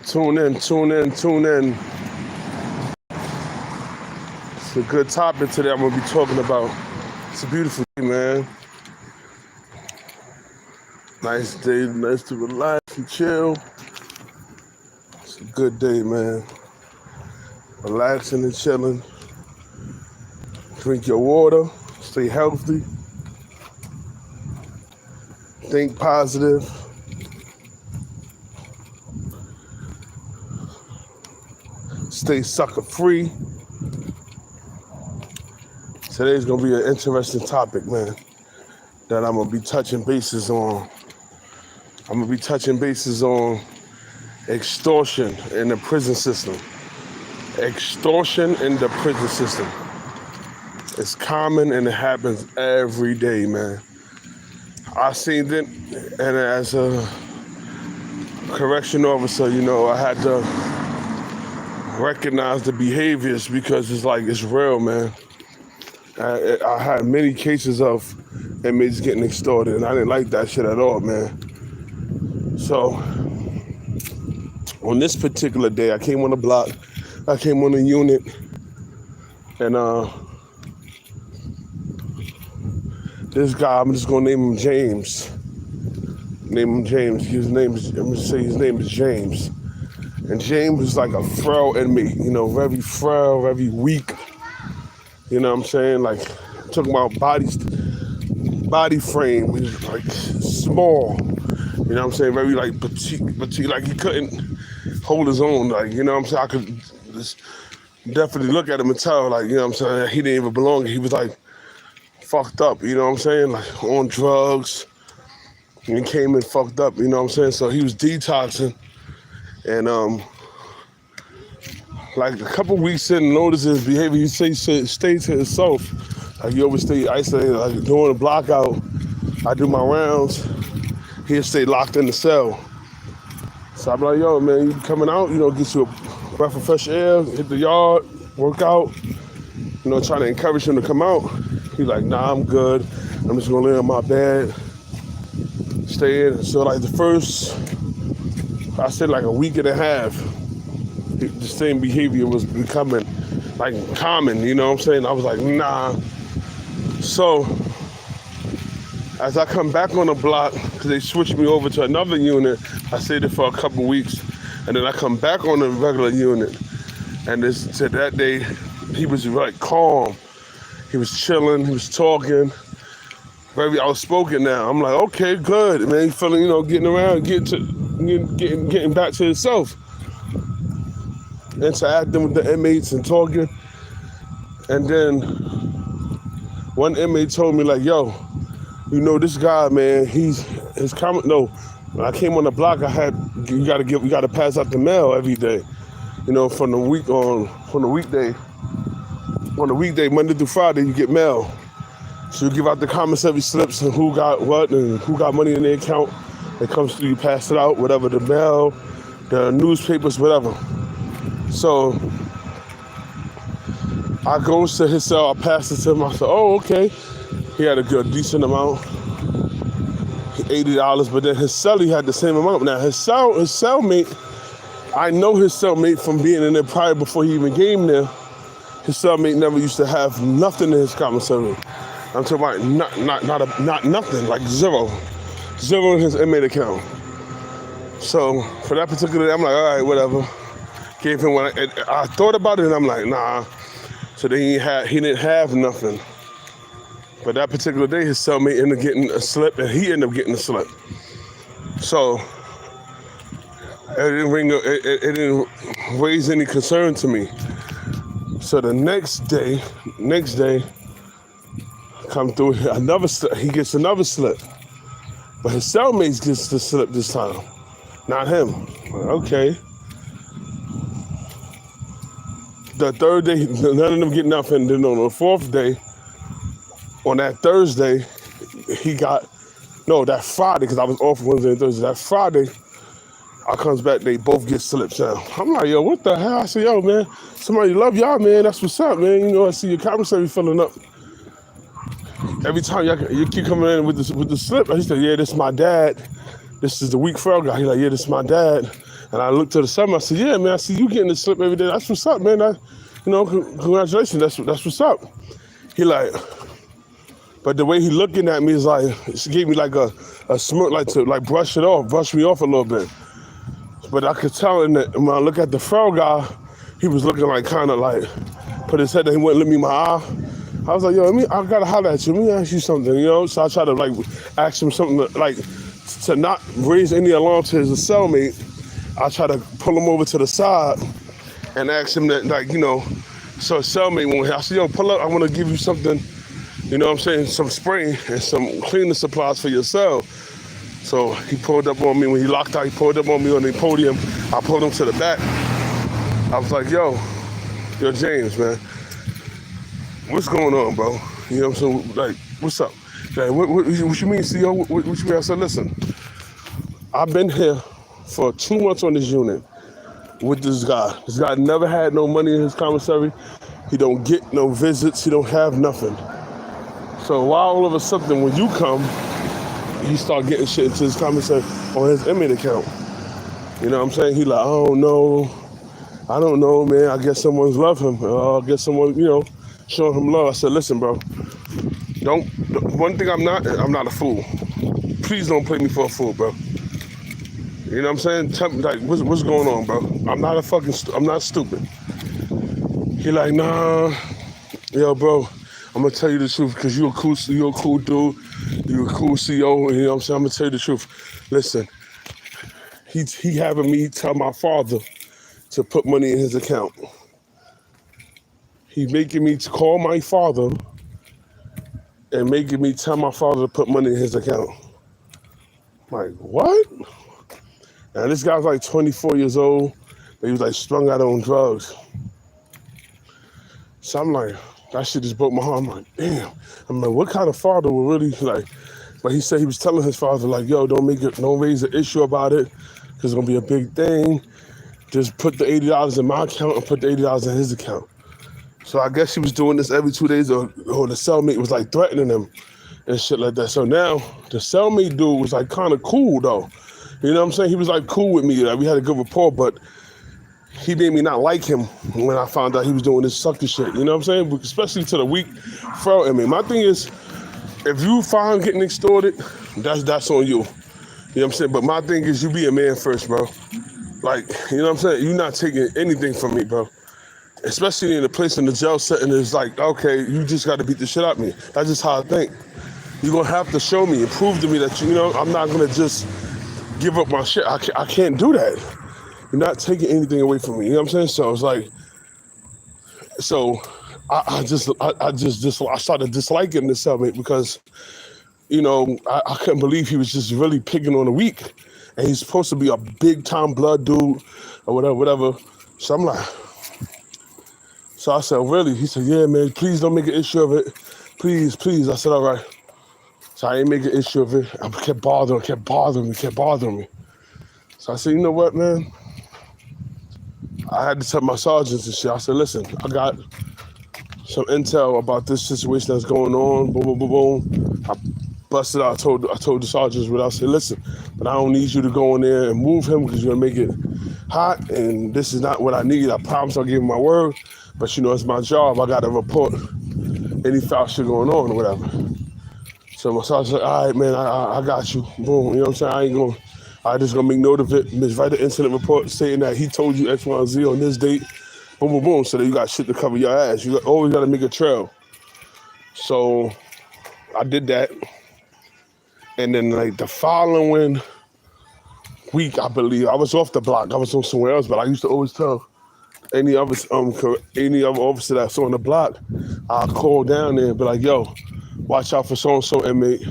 Tune in, tune in, tune in. It's a good topic today I'm going to be talking about. It's a beautiful day, man. Nice day, nice to relax and chill. It's a good day, man. Relaxing and chilling. Drink your water. Stay healthy. Think positive. Stay sucker free. Today's gonna be an interesting topic, man, that I'm gonna be touching bases on. I'm gonna be touching bases on extortion in the prison system. Extortion in the prison system. It's common and it happens every day, man. I seen it, and as a correction officer, you know, I had to recognize the behaviors because it's real, man. I had many cases of inmates getting extorted, and I didn't like that shit at all, man. So, on this particular day, I came on the block, I came on the unit, and this guy, I'm just gonna name him James. Name him James. I'm gonna say his name is James. And James was like a frail inmate, you know, very frail, very weak. You know what I'm saying? Like, I'm talking about body frame, he was like small. You know what I'm saying? Very like petite, like he couldn't hold his own. Like, you know what I'm saying? I could just definitely look at him and tell, like, you know what I'm saying? He didn't even belong. He was like fucked up, you know what I'm saying? Like on drugs. And he came in fucked up, you know what I'm saying? So he was detoxing. And like a couple weeks in, notice his behavior. He stay to himself. Like he always stay isolated. Like during the block out, I do my rounds. He'll stay locked in the cell. So I'm like, yo, man, you coming out? You know, get you a breath of fresh air, hit the yard, work out. You know, trying to encourage him to come out. He's like, nah, I'm good. I'm just gonna lay on my bed, stay in. So like the first, I said like a week and a half, the same behavior was becoming like common, you know what I'm saying? I was like, nah. So as I come back on the block, because they switched me over to another unit, I stayed there for a couple weeks, and then I come back on the regular unit, and to that day, he was like calm. He was chilling, he was talking, very outspoken now. I'm like, okay, good, man. He feeling, you know, getting around, getting back to himself. Interacting with the inmates and talking. And then one inmate told me, like, yo, you know, this guy, man, when I came on the block, you gotta pass out the mail every day. You know, on the weekday, Monday through Friday, you get mail. So you give out the commissary slips and who got what and who got money in their account. It comes through, you pass it out, whatever, the mail, the newspapers, whatever. So I goes to his cell, I pass it to him, I said, oh, okay. He had a good, decent amount, $80, but then his cellie had the same amount. Now his cellmate, I know his cellmate from being in there prior before he even came there. His cellmate never used to have nothing in his commissary. I'm talking about not nothing, like zero in his inmate account. So for that particular day, I'm like, all right, whatever. Gave him what I thought about it, and I'm like, nah. So then he didn't have nothing. But that particular day, his cellmate ended up getting a slip, and he ended up getting a slip. So it didn't raise any concern to me. So the next day, come through, he gets another slip. But his cellmate gets the slip this time, not him. Okay. The third day, none of them get nothing. Then on the fourth day, on that Thursday, that Friday, because I was off Wednesday and Thursday. That Friday, I comes back, they both get slips now. I'm like, yo, what the hell? I say, yo, man, somebody love y'all, man. That's what's up, man. You know, I see your commissary filling up. Every time you keep coming in with the slip, he said, yeah, this is my dad. This is the weak frail guy. He's like, yeah, this is my dad. And I looked to the cellmate. I said, yeah, man, I see you getting the slip every day. That's what's up, man. Congratulations. That's what's up. He like, but the way he looking at me is like, she gave me like a smirk, like to like brush me off a little bit. But I could tell when I look at the frail guy, he was looking like kind of like, put his head down, he wouldn't look me in my eye. I was like, yo, I gotta holler at you. Let me ask you something, you know? So I tried to like ask him something to not raise any alarm to his cellmate. I tried to pull him over to the side and ask him that, like, you know, so his cellmate went here. I said, yo, pull up, I wanna give you something, you know what I'm saying, some spray and some cleaning supplies for your cell. So he pulled up on me when he locked out, he pulled up on me on the podium. I pulled him to the back. I was like, yo, James, man, what's going on, bro? You know what I'm saying? Like, what's up? Like, what you mean, CEO? What you mean? I said, listen, I've been here for 2 months on this unit with this guy. This guy never had no money in his commissary. He don't get no visits. He don't have nothing. So why all of a sudden when you come, he start getting shit into his commissary on his inmate account? You know what I'm saying? He like, oh no, I don't know, man. I guess someone's love him. I guess someone, you know, showing him love. I said, listen, bro, one thing I'm not a fool. Please don't play me for a fool, bro. You know what I'm saying? Tell me, like, what's going on, bro? I'm not stupid. He like, nah, yo, bro, I'm gonna tell you the truth because you're a cool dude. You're a cool CEO, you know what I'm saying? I'm gonna tell you the truth. Listen, he having me tell my father to put money in his account. He making me to call my father and making me tell my father to put money in his account. I'm like, what? Now this guy's like 24 years old, but he was like strung out on drugs. So I'm like, that shit just broke my heart. I'm like, damn. I'm like, what kind of father would really like? But he said he was telling his father like, yo, don't raise an issue about it, because it's gonna be a big thing. Just put the $80 in my account and put the $80 in his account. So I guess he was doing this every 2 days, or the cellmate was like threatening him and shit like that. So now the cellmate dude was like kind of cool though. You know what I'm saying? He was like cool with me. Like, we had a good rapport, but he made me not like him when I found out he was doing this sucker shit. You know what I'm saying? Especially to the weak frail inmate. My thing is, if you find getting extorted, that's on you. You know what I'm saying? But my thing is, you be a man first, bro. Like, you know what I'm saying? You're not taking anything from me, bro. Especially in a place in the jail setting, it's like, okay, you just got to beat the shit out of me. That's just how I think. You're going to have to show me and prove to me that, you know, I'm not going to just give up my shit. I can't do that. You're not taking anything away from me. You know what I'm saying? So it's like, I started disliking this cellmate because, you know, I couldn't believe he was just really picking on the weak. And he's supposed to be a big time blood dude or whatever. So I'm like, so I said, really? He said, yeah, man, please don't make an issue of it. Please. I said, all right. So I ain't make an issue of it. I kept bothering me. So I said, you know what, man? I had to tell my sergeants and shit. I said, listen, I got some intel about this situation that's going on. Boom, boom, boom, boom. I busted out. I told the sergeants what I said. Listen, but I don't need you to go in there and move him because you're gonna make it hot. And this is not what I need. I promise I'll give him my word. But you know, it's my job. I got to report any foul shit going on or whatever. So my sergeant said, all right, man, I got you. Boom. You know what I'm saying? I just gonna make note of it. Write an incident report saying that he told you X, Y, and Z on this date. Boom, boom, boom. So that you got shit to cover your ass. You always got to make a trail. So I did that. And then like the following week, I believe, I was off the block. I was on somewhere else, but I used to always tell any other officer that's on the block, I'll call down there and be like, yo, watch out for so-and-so inmate,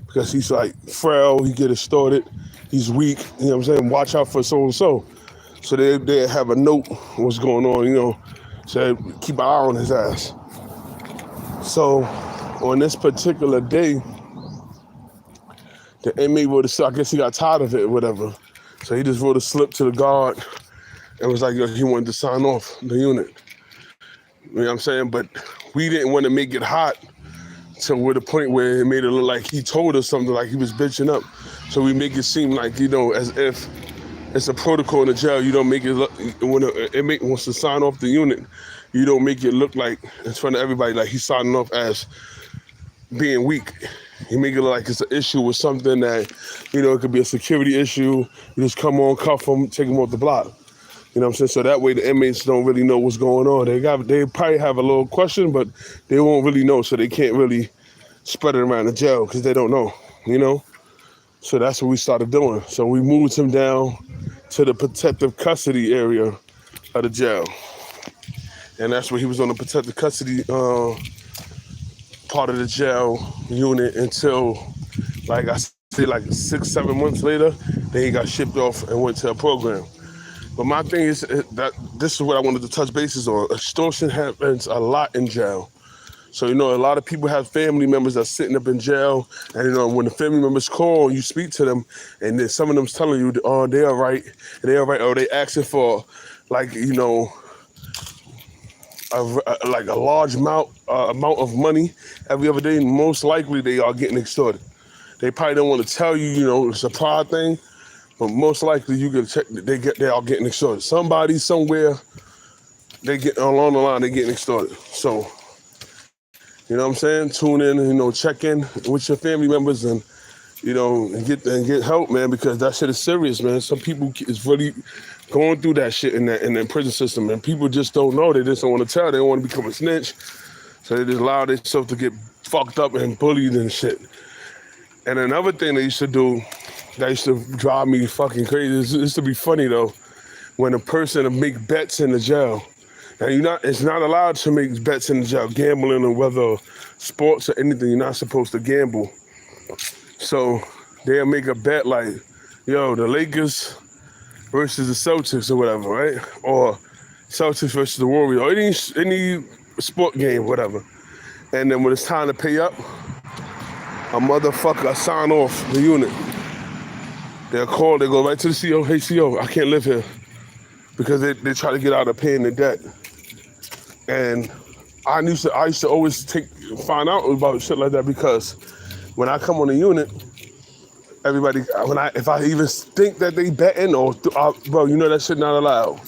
because he's like frail, he get extorted, he's weak, you know what I'm saying? Watch out for so-and-so. So they have a note what's going on, you know, so keep an eye on his ass. So on this particular day, the inmate wrote a slip. I guess he got tired of it or whatever. So he just wrote a slip to the guard and was like, yo, he wanted to sign off the unit. You know what I'm saying? But we didn't want to make it hot to the point where it made it look like he told us something, like he was bitching up. So we make it seem like, you know, as if It's a protocol in the jail. You don't make it look, when an inmate wants to sign off the unit, you don't make it look like in front of everybody like he's signing off as being weak. You make it look like it's an issue with something that, it could be a security issue. You just come on, cuff them, take them off the block. You know what I'm saying? So that way the inmates don't really know what's going on. They probably have a little question, but they won't really know, so they can't really spread it around the jail because they don't know, So that's what we started doing. So we moved him down to the protective custody area of the jail. And that's where he was on the protective custody part of the jail unit until, like I say, like 6-7 months later, then he got shipped off and went to a program. But my thing is that this is what I wanted to touch bases on. Extortion happens a lot in jail. So, a lot of people have family members that's sitting up in jail. And, when the family members call, you speak to them, and then some of them's telling you, oh, they're all right. They're all right. Or they asking for, like, a large amount of money every other day. Most likely they are getting extorted. They probably don't want to tell you, it's a pride thing. But most likely you can check that they are getting extorted. Somebody, somewhere, they get along the line, they're getting extorted. So, you know what I'm saying? Tune in, check in with your family members and get help, man, because that shit is serious, man. Some people is really going through that shit in the prison system, and people just don't know. They just don't want to tell. They don't want to become a snitch. So they just allow themselves to get fucked up and bullied and shit. And another thing they used to do that used to drive me fucking crazy. It used to be funny though, when a person make bets in the jail. Now it's not allowed to make bets in the jail, gambling or whether sports or anything. You're not supposed to gamble. So they'll make a bet like, the Lakers versus the Celtics or whatever, right? Or Celtics versus the Warriors, or any sport game, whatever. And then when it's time to pay up, a motherfucker sign off the unit. They'll call, they go right to the CO, hey CO, I can't live here. Because they try to get out of paying the debt. And I used to always find out about shit like that, because when I come on the unit, everybody, if I even think that they betting bro, that shit not allowed.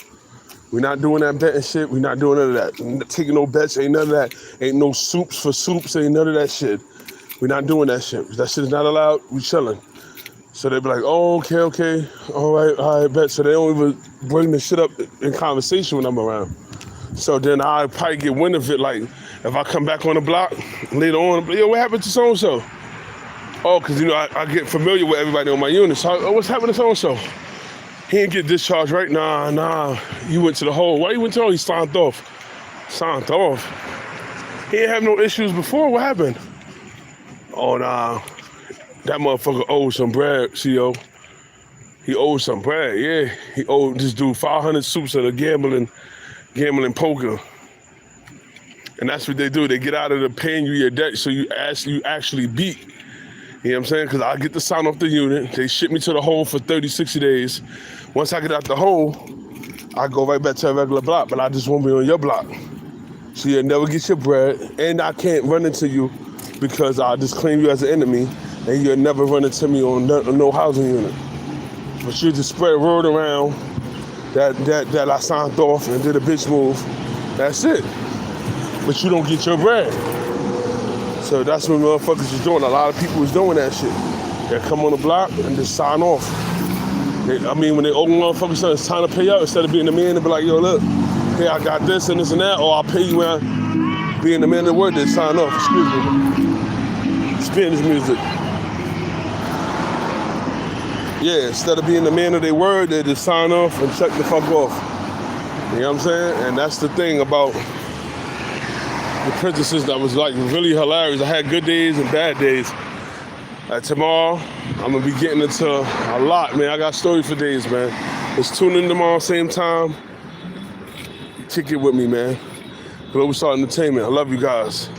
We're not doing that betting shit. We're not doing none of that. We're not taking no bets, ain't none of that. Ain't no soups for soups, ain't none of that shit. We're not doing that shit. That shit is not allowed. We chilling. So they be like, oh, okay, all right, bet. So they don't even bring the shit up in conversation when I'm around. So then I probably get wind of it, like, if I come back on the block later on, yo, what happened to so-and-so? Oh, because, I get familiar with everybody on my unit. So, oh, what's happened to so-and-so? He didn't get discharged, right? Nah, you went to the hole. Why you went to the hole? He signed off. Signed off? He didn't have no issues before. What happened? Oh, nah. That motherfucker owed some bread, CO. He owed some bread, yeah. He owed this dude 500 soups at a gambling poker. And that's what they do. They get out of the paying you your debt, so you actually beat. You know what I'm saying? Because I get to sign off the unit. They ship me to the hole for 30, 60 days. Once I get out the hole, I go right back to a regular block, but I just won't be on your block. So you'll never get your bread, and I can't run into you because I just claim you as an enemy, and you'll never run into me on no housing unit. But you just spread word around that I signed off and did a bitch move. That's it. But you don't get your bread. So that's what motherfuckers is doing. A lot of people is doing that shit. They come on the block and just sign off. When they owe motherfuckers something, it's time to pay out, instead of being the man, they be like, yo, look, hey, I got this and this and that, or I'll pay you when I being the man of the word, they sign off. Excuse me. Spanish music. Yeah, instead of being the man of their word, they just sign off and check the fuck off. You know what I'm saying? And that's the thing about the prison system that was like really hilarious. I had good days and bad days. Tomorrow, I'm gonna be getting into a lot, man. I got stories for days, man. Let's tune in tomorrow, same time. Kick it with me, man. Global Star Entertainment. I love you guys.